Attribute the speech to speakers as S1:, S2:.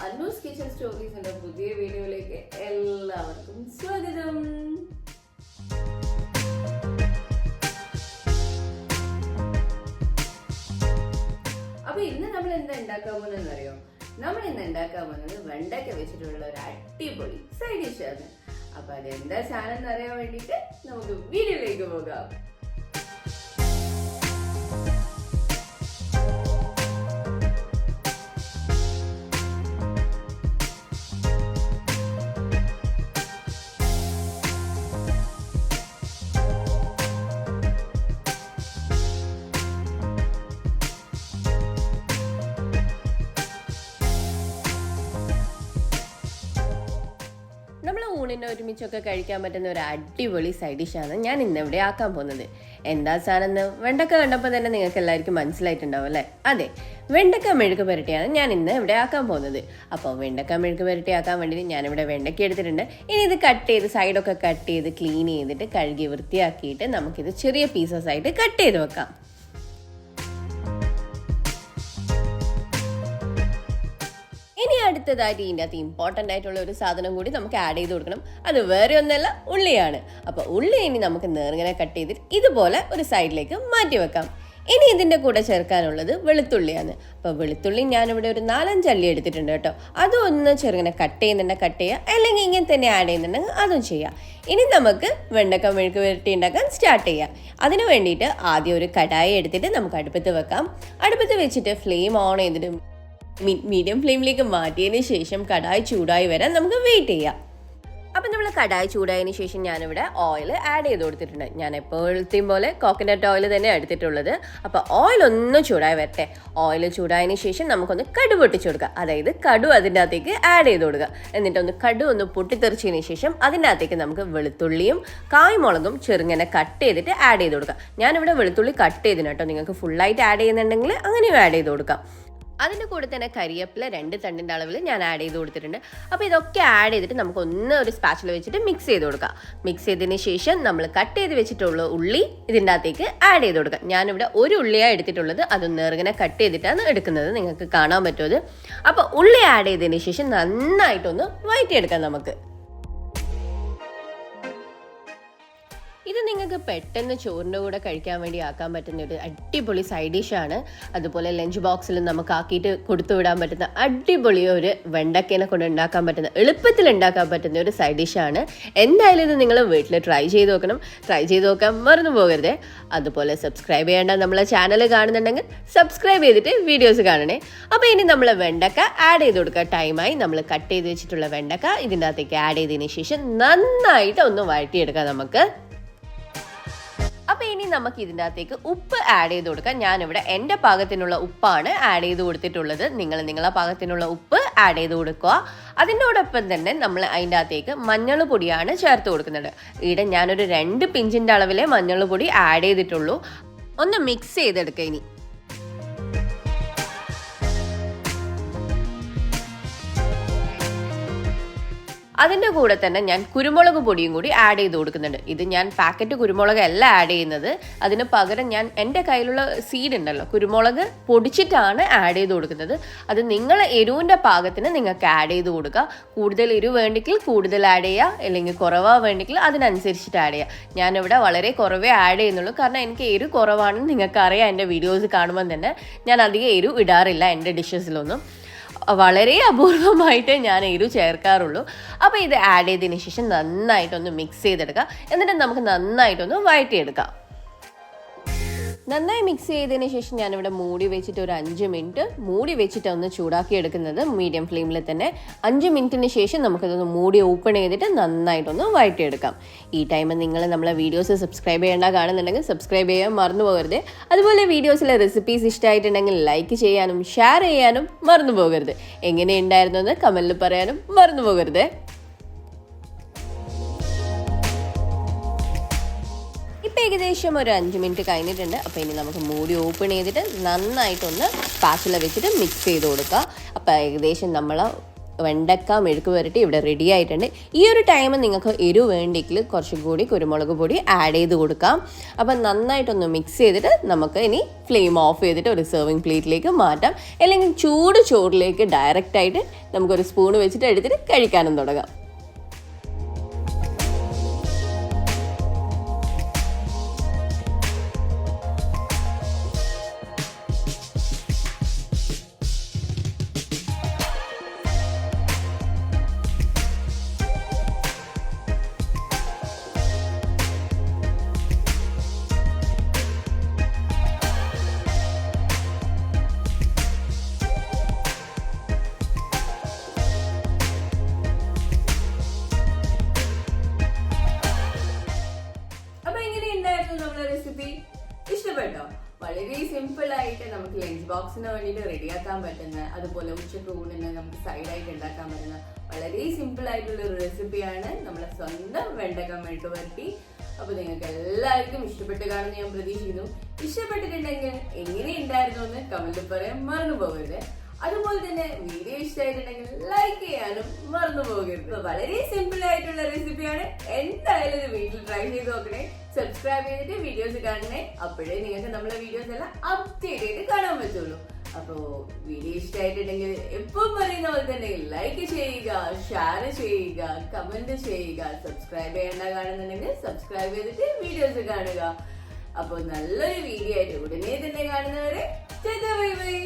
S1: അന്നൂസ് kitchen സ്റ്റോറീസിന്റെ പുതിയ വീഡിയോയിലേക്ക് എല്ലാവർക്കും സ്വാഗതം. അപ്പൊ ഇന്ന് നമ്മൾ എന്താ ഉണ്ടാക്കാൻ പോകുന്നതെന്ന് അറിയോ? നമ്മൾ ഇന്ന് ഉണ്ടാക്കാൻ പോകുന്നത് വെണ്ടയ്ക്ക വെച്ചിട്ടുള്ള ഒരു അടിപൊളി സൈഡ് ഡിഷ് ആണ്. അപ്പൊ അതെന്താ സാധനം എന്ന് അറിയാൻ വേണ്ടിട്ട് നമുക്ക് വീഡിയോയിലേക്ക് പോകാം. നമ്മൾ ഊണിനെ ഒരുമിച്ചൊക്കെ കഴിക്കാൻ പറ്റുന്ന ഒരു അടിപൊളി സൈഡ് ഡിഷാണ് ഞാൻ ഇന്നിവിടെ ആക്കാൻ പോകുന്നത്. എന്താ സാധനം എന്ന് വെണ്ടക്ക കണ്ടപ്പോൾ തന്നെ നിങ്ങൾക്ക് എല്ലാവർക്കും മനസ്സിലായിട്ടുണ്ടാവും അല്ലേ? അതെ, വെണ്ടക്ക മെഴുക്ക് പുരട്ടിയാണ് ഞാൻ ഇന്ന് ഇവിടെ ആക്കാൻ പോകുന്നത്. അപ്പോൾ വെണ്ടക്ക മെഴുക്ക് പുരട്ടി ആക്കാൻ വേണ്ടി ഞാനിവിടെ വെണ്ടയ്ക്ക എടുത്തിട്ടുണ്ട്. ഇനി ഇത് കട്ട് ചെയ്ത് സൈഡൊക്കെ കട്ട് ചെയ്ത് ക്ലീൻ ചെയ്തിട്ട് കഴുകി വൃത്തിയാക്കിയിട്ട് നമുക്കിത് ചെറിയ പീസസ് ആയിട്ട് കട്ട് ചെയ്ത് വെക്കാം. ഇനി അടുത്തതായിട്ട് ഇതിൻ്റെ അകത്ത് ഇമ്പോർട്ടൻ്റ് ആയിട്ടുള്ള ഒരു സാധനം കൂടി നമുക്ക് ആഡ് ചെയ്ത് കൊടുക്കണം. അത് വേറെ ഒന്നല്ല, ഉള്ളിയാണ്. അപ്പോൾ ഉള്ളി ഇനി നമുക്ക് നേർങ്ങനെ കട്ട് ചെയ്തിട്ട് ഇതുപോലെ ഒരു സൈഡിലേക്ക് മാറ്റി വെക്കാം. ഇനി ഇതിൻ്റെ കൂടെ ചേർക്കാനുള്ളത് വെളുത്തുള്ളിയാണ്. അപ്പോൾ വെളുത്തുള്ളി ഞാനിവിടെ ഒരു 4-5 അല്ലി എടുത്തിട്ടുണ്ട് കേട്ടോ. അതും ഒന്ന് ചെറുങ്ങനെ കട്ട് ചെയ്യുന്നുണ്ടെങ്കിൽ കട്ട് ചെയ്യുക, അല്ലെങ്കിൽ ഇങ്ങനെ തന്നെ ആഡ് ചെയ്യുന്നുണ്ടെങ്കിൽ അതും ചെയ്യാം. ഇനി നമുക്ക് വെണ്ടക്ക മെഴുക്ക് പുരട്ടി ഉണ്ടാക്കാൻ സ്റ്റാർട്ട് ചെയ്യാം. അതിന് വേണ്ടിയിട്ട് ആദ്യം ഒരു കടായി എടുത്തിട്ട് നമുക്ക് അടുപ്പത്ത് വെക്കാം. അടുപ്പത്ത് വെച്ചിട്ട് ഫ്ലെയിം ഓൺ ചെയ്തിട്ട് മീഡിയം ഫ്ലെയിമിലേക്ക് മാറ്റിയതിന് ശേഷം കടായി ചൂടായി വരാൻ നമുക്ക് വെയിറ്റ് ചെയ്യാം. അപ്പം നമ്മൾ കടായി ചൂടായതിന് ശേഷം ഞാനിവിടെ ഓയിൽ ആഡ് ചെയ്ത് കൊടുത്തിട്ടുണ്ട്. ഞാൻ എപ്പോഴത്തെയും പോലെ കോക്കനട്ട് ഓയിൽ തന്നെ എടുത്തിട്ടുള്ളത്. അപ്പോൾ ഓയിൽ ഒന്ന് ചൂടായി വരട്ടെ. ഓയിൽ ചൂടായതിന് ശേഷം നമുക്കൊന്ന് കടു പൊട്ടിച്ചു കൊടുക്കുക. അതായത് കടു അതിൻ്റെ അകത്തേക്ക് ആഡ് ചെയ്ത് കൊടുക്കുക. എന്നിട്ടൊന്ന് കടു ഒന്ന് പൊട്ടിത്തെറിച്ചതിന് ശേഷം അതിൻ്റെ അകത്തേക്ക് നമുക്ക് വെളുത്തുള്ളിയും കായ്മുളകും ചെറുങ്ങനെ കട്ട് ചെയ്തിട്ട് ആഡ് ചെയ്ത് കൊടുക്കുക. ഞാനിവിടെ വെളുത്തുള്ളി കട്ട് ചെയ്തിന് കേട്ടോ. നിങ്ങൾക്ക് ഫുള്ളായിട്ട് ആഡ് ചെയ്യുന്നുണ്ടെങ്കിൽ അങ്ങനെയും ആഡ് ചെയ്ത് കൊടുക്കാം. അതിൻ്റെ കൂടെ തന്നെ കരിവേപ്പില 2 തണ്ടിൻ്റെ അളവിൽ ഞാൻ ആഡ് ചെയ്ത് കൊടുത്തിട്ടുണ്ട്. അപ്പോൾ ഇതൊക്കെ ആഡ് ചെയ്തിട്ട് നമുക്കൊന്ന് ഒരു സ്പാച്ചിൽ വെച്ചിട്ട് മിക്സ് ചെയ്ത് കൊടുക്കാം. മിക്സ് ചെയ്തതിന് ശേഷം നമ്മൾ കട്ട് ചെയ്ത് വെച്ചിട്ടുള്ള ഉള്ളി ഇതിൻ്റെ അകത്തേക്ക് ആഡ് ചെയ്ത് കൊടുക്കാം. ഞാനിവിടെ ഒരു ഉള്ളിയാണ് എടുത്തിട്ടുള്ളത്. അതൊന്ന് നേർങ്ങനെ കട്ട് ചെയ്തിട്ടാണ് എടുക്കുന്നത്. നിങ്ങൾക്ക് കാണാൻ പറ്റുമത്. അപ്പോൾ ഉള്ളി ആഡ് ചെയ്തതിന് ശേഷം നന്നായിട്ടൊന്ന് വഴറ്റിയെടുക്കാം നമുക്ക്. ഇത് നിങ്ങൾക്ക് പെട്ടെന്ന് ചോറിൻ്റെ കൂടെ കഴിക്കാൻ വേണ്ടി ആക്കാൻ പറ്റുന്ന ഒരു അടിപൊളി സൈഡ് ഡിഷാണ്. അതുപോലെ ലഞ്ച് ബോക്സിൽ നമുക്ക് ആക്കിയിട്ട് കൊടുത്തു വിടാൻ പറ്റുന്ന അടിപൊളി ഒരു വെണ്ടക്കേനെ കൊണ്ട് ഉണ്ടാക്കാൻ പറ്റുന്ന, എളുപ്പത്തിൽ ഉണ്ടാക്കാൻ പറ്റുന്ന ഒരു സൈഡ് ഡിഷാണ്. എന്തായാലും ഇത് നിങ്ങൾ വീട്ടിൽ ട്രൈ ചെയ്ത് നോക്കണം. ട്രൈ ചെയ്ത് നോക്കാൻ മറന്നു പോകരുത്. അതുപോലെ സബ്സ്ക്രൈബ് ചെയ്യേണ്ട നമ്മളെ ചാനൽ കാണുന്നുണ്ടെങ്കിൽ സബ്സ്ക്രൈബ് ചെയ്തിട്ട് വീഡിയോസ് കാണണേ. അപ്പോൾ ഇനി നമ്മൾ വെണ്ടക്ക ആഡ് ചെയ്ത് കൊടുക്കുക. ടൈമായി നമ്മൾ കട്ട് ചെയ്ത് വെച്ചിട്ടുള്ള വെണ്ടക്ക ഇതിൻ്റെ അകത്തേക്ക് ആഡ് ചെയ്തതിന് ശേഷം നന്നായിട്ട് ഒന്ന് വഴറ്റിയെടുക്കാം നമുക്ക്. അപ്പോൾ ഇനി നമുക്ക് ഇതിൻ്റെ അകത്തേക്ക് ഉപ്പ് ആഡ് ചെയ്ത് കൊടുക്കാം. ഞാനിവിടെ എൻ്റെ പാകത്തിനുള്ള ഉപ്പാണ് ആഡ് ചെയ്ത് കൊടുത്തിട്ടുള്ളത്. നിങ്ങളെ പാകത്തിനുള്ള ഉപ്പ് ആഡ് ചെയ്ത് കൊടുക്കുക. അതിനോടൊപ്പം തന്നെ നമ്മൾ അതിൻ്റെ അകത്തേക്ക് മഞ്ഞൾ പൊടിയാണ് ചേർത്ത് കൊടുക്കുന്നത്. ഇവിടെ ഞാനൊരു 2 പിഞ്ചിൻ്റെ അളവിലെ മഞ്ഞൾ പൊടി ആഡ് ചെയ്തിട്ടുള്ളൂ. ഒന്ന് മിക്സ് ചെയ്തെടുക്കുക. ഇനി അതിൻ്റെ കൂടെ തന്നെ ഞാൻ കുരുമുളക് പൊടിയും കൂടി ആഡ് ചെയ്ത് കൊടുക്കുന്നുണ്ട്. ഇത് ഞാൻ പാക്കറ്റ് കുരുമുളക് അല്ല ആഡ് ചെയ്യുന്നത്. അതിന് പകരം ഞാൻ എൻ്റെ കയ്യിലുള്ള സീഡ് ഉണ്ടല്ലോ, കുരുമുളക് പൊടിച്ചിട്ടാണ് ആഡ് ചെയ്ത് കൊടുക്കുന്നത്. അത് നിങ്ങളെ എരിവിൻ്റെ പാകത്തിന് നിങ്ങൾക്ക് ആഡ് ചെയ്ത് കൊടുക്കുക. കൂടുതൽ എരിവ് വേണ്ടെങ്കിൽ കൂടുതൽ ആഡ് ചെയ്യുക, അല്ലെങ്കിൽ കുറവാ വേണ്ടെങ്കിൽ അതിനനുസരിച്ചിട്ട് ആഡ് ചെയ്യുക. ഞാനിവിടെ വളരെ കുറവേ ആഡ് ചെയ്യുന്നുള്ളൂ. കാരണം എനിക്ക് എരിവ് കുറവാണെന്ന് നിങ്ങൾക്ക് അറിയാം. എൻ്റെ വീഡിയോസ് കാണുമ്പോൾ തന്നെ ഞാൻ അധികം എരിവ് ഇടാറില്ല എൻ്റെ ഡിഷസിലൊന്നും. വളരെ അപൂർവമായിട്ട് ഞാൻ എരിവ് ചേർക്കാറുള്ളൂ. അപ്പോൾ ഇത് ആഡ് ചെയ്തതിന് ശേഷം നന്നായിട്ടൊന്ന് മിക്സ് ചെയ്തെടുക്കുക. എന്നിട്ട് നമുക്ക് നന്നായിട്ടൊന്ന് വഴറ്റിയെടുക്കാം. നന്നായി മിക്സ് ചെയ്തതിന് ശേഷം ഞാനിവിടെ മൂടി വെച്ചിട്ട് ഒരു 5 മിനിറ്റ് മൂടി വെച്ചിട്ട് ഒന്ന് ചൂടാക്കി എടുക്കുന്നത്. മീഡിയം ഫ്ലെയിമിൽ തന്നെ 5 മിനിറ്റിന് ശേഷം നമുക്കതൊന്ന് മൂടി ഓപ്പൺ ചെയ്തിട്ട് നന്നായിട്ടൊന്ന് വഴറ്റിയെടുക്കാം. ഈ ടൈമിൽ നിങ്ങൾ നമ്മളെ വീഡിയോസ് സബ്സ്ക്രൈബ് ചെയ്യേണ്ട കാണുന്നുണ്ടെങ്കിൽ സബ്സ്ക്രൈബ് ചെയ്യാൻ മറന്നു പോകരുത്. അതുപോലെ വീഡിയോസിലെ റെസിപ്പീസ് ഇഷ്ടമായിട്ടുണ്ടെങ്കിൽ ലൈക്ക് ചെയ്യാനും ഷെയർ ചെയ്യാനും മറന്നു പോകരുത്. എങ്ങനെയുണ്ടായിരുന്നു എന്ന് കമൻറ്റിൽ പറയാനും മറന്നു പോകരുത്. ഏകദേശം ഒരു 5 മിനിറ്റ് കഴിഞ്ഞിട്ടുണ്ട്. അപ്പോൾ ഇനി നമുക്ക് മൂടി ഓപ്പൺ ചെയ്തിട്ട് നന്നായിട്ടൊന്ന് സ്പാച്ചില വെച്ചിട്ട് മിക്സ് ചെയ്ത് കൊടുക്കുക. അപ്പോൾ ഏകദേശം നമ്മൾ വെണ്ടക്ക മെഴുക്ക് പുരട്ടി ഇവിടെ റെഡി ആയിട്ടുണ്ട്. ഈ ഒരു ടൈം നിങ്ങൾക്ക് എരിവ് വേണ്ടെങ്കിൽ കുറച്ചും കൂടി കുരുമുളക് പൊടി ആഡ് ചെയ്ത് കൊടുക്കാം. അപ്പം നന്നായിട്ടൊന്ന് മിക്സ് ചെയ്തിട്ട് നമുക്ക് ഇനി ഫ്ലെയിം ഓഫ് ചെയ്തിട്ട് ഒരു സെർവിങ് പ്ലേറ്റിലേക്ക് മാറ്റാം. അല്ലെങ്കിൽ ചൂട് ചോറിലേക്ക് ഡയറക്റ്റായിട്ട് നമുക്കൊരു സ്പൂൺ വെച്ചിട്ട് എടുത്തിട്ട് കഴിക്കാനും തുടങ്ങാം. നമ്മുടെ റെസിപ്പി ഇഷ്ടപ്പെട്ടോ? വളരെ സിമ്പിൾ ആയിട്ട് നമുക്ക് ലഞ്ച് ബോക്സിന് വേണ്ടിയിട്ട് റെഡിയാക്കാൻ പറ്റുന്ന, അതുപോലെ ഉച്ചക്ക് ഊണിന് നമുക്ക് സൈഡായിട്ട് ഉണ്ടാക്കാൻ പറ്റുന്ന വളരെ സിമ്പിൾ ആയിട്ടുള്ള ഒരു റെസിപ്പിയാണ് നമ്മുടെ സ്വന്തം വെണ്ടക്ക മെഴുക്ക് പുരട്ടി. അപ്പൊ നിങ്ങൾക്ക് എല്ലാവർക്കും ഇഷ്ടപ്പെട്ട് കാണുമെന്ന് ഞാൻ പ്രതീക്ഷിക്കുന്നു. ഇഷ്ടപ്പെട്ടിട്ടുണ്ടെങ്കിൽ എങ്ങനെ ഉണ്ടായിരുന്നു എന്ന് കമന്റിൽ പറയാൻ മറന്നു പോകരുത്. അതുപോലെ തന്നെ വീഡിയോ ഇഷ്ടമായിട്ടുണ്ടെങ്കിൽ ലൈക്ക് ചെയ്യാനും മറന്നു പോകരുത്. വളരെ സിമ്പിൾ ആയിട്ടുള്ള റെസിപ്പിയാണ്. എന്തായാലും ഇത് വീട്ടിൽ ട്രൈ ചെയ്ത് നോക്കണേ. സബ്സ്ക്രൈബ് ചെയ്തിട്ട് വീഡിയോസ് കാണണേ. അപ്പോഴേ നിങ്ങൾക്ക് നമ്മളെ വീഡിയോസ് എല്ലാം അപ്ഡേറ്റ് ചെയ്ത് കാണാൻ പറ്റുള്ളൂ. അപ്പോ വീഡിയോ ഇഷ്ടമായിട്ടുണ്ടെങ്കിൽ എപ്പം പറയുന്ന പോലെ തന്നെ ലൈക്ക് ചെയ്യുക, ഷെയർ ചെയ്യുക, കമന്റ് ചെയ്യുക. സബ്സ്ക്രൈബ് ചെയ്യേണ്ട കാണുന്നുണ്ടെങ്കിൽ സബ്സ്ക്രൈബ് ചെയ്തിട്ട് വീഡിയോസ് കാണുക. അപ്പോൾ നല്ലൊരു വീഡിയോ ആയിട്ട് ഉടനെ തന്നെ കാണുന്നവരെ ബൈ ബൈ.